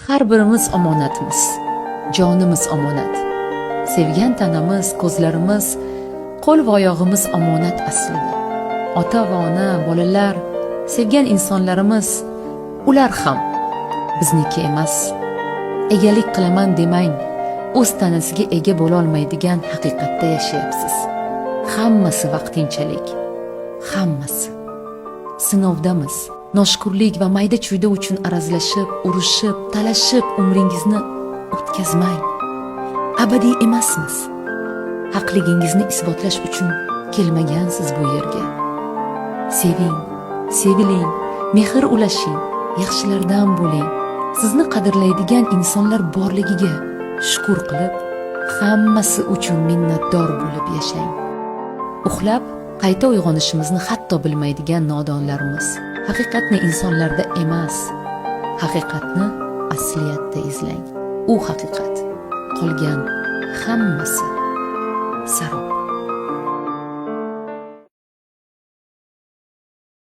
Har birimiz omonatmiz. Jonimiz omonat. Sevgan tanamiz, ko'zlarimiz, qo'l va oyog'imiz omonat aslida. Ota va ona, bolalar, sevgan insonlarimiz, ular ham bizniki emas. Egalik qilaman demang, o'z tanasiga ega bo'la olmaydigan haqiqatda yashayapsiz. Hammasi vaqtinchalik. Hammasi. Sinovdamiz. Noshukurlik va mayda-chuyda uchun arazlashib, urushib, talashib umringizni o'tkazmang. Abadiy emasmiz. Haqligingizni isbotlash uchun kelmagansiz bu yerga. Seving, seviling, mehr ulashing, yaxshilardan bo'ling. Sizni qadrlaydigan insonlar borligiga shukr qilib, hammasi uchun minnatdor bo'lib yashang. Uxlab qayta uyg'onishimizni hatto bilmaydigan nodonlarimiz. Haqiqatni insonlarda emas, haqiqatni asliyatda izlang. U haqiqat. Qolgan hammasi sarob.